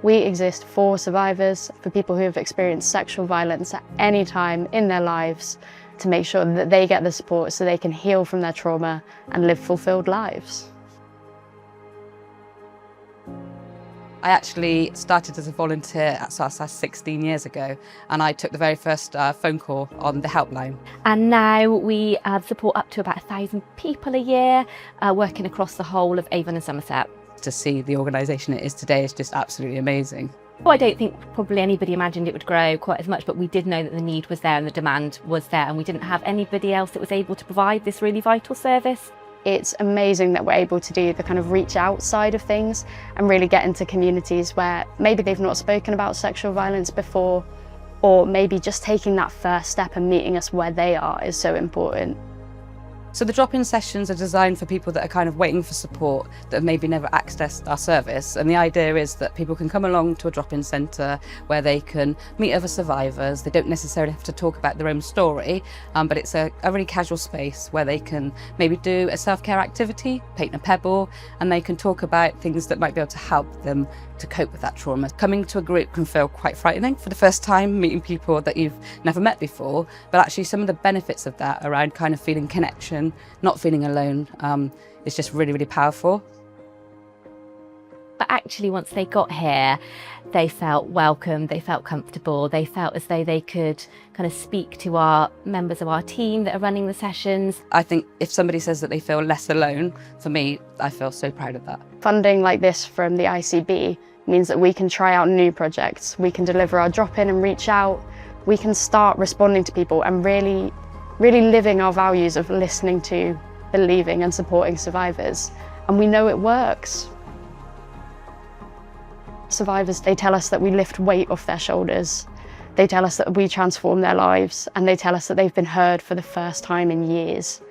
We exist for survivors, for people who have experienced sexual violence at any time in their lives, to make sure that they get the support so they can heal from their trauma and live fulfilled lives. I actually started as a volunteer at SARS 16 years ago, and I took the very first phone call on the helpline. And now we support up to about 1,000 people a year, working across the whole of Avon and Somerset. To see the organisation it is today is just absolutely amazing. Well, I don't think probably anybody imagined it would grow quite as much, but we did know that the need was there and the demand was there, and we didn't have anybody else that was able to provide this really vital service. It's amazing that we're able to do the kind of reach out side of things and really get into communities where maybe they've not spoken about sexual violence before, or maybe just taking that first step and meeting us where they are is so important. So the drop-in sessions are designed for people that are kind of waiting for support, that have maybe never accessed our service. And the idea is that people can come along to a drop-in centre where they can meet other survivors. They don't necessarily have to talk about their own story, but it's a really casual space where they can maybe do a self-care activity, paint a pebble, and they can talk about things that might be able to help them to cope with that trauma. Coming to a group can feel quite frightening for the first time, meeting people that you've never met before, but actually some of the benefits of that around kind of feeling connection, not feeling alone, is just really, really powerful. But actually, once they got here, they felt welcome, they felt comfortable, they felt as though they could kind of speak to our members of our team that are running the sessions. I think if somebody says that they feel less alone, for me, I feel so proud of that. Funding like this from the ICB means that we can try out new projects, we can deliver our drop-in and reach out, we can start responding to people and really living our values of listening to, believing and supporting survivors. And we know it works. Survivors, they tell us that we lift weight off their shoulders. They tell us that we transform their lives, and they tell us that they've been heard for the first time in years.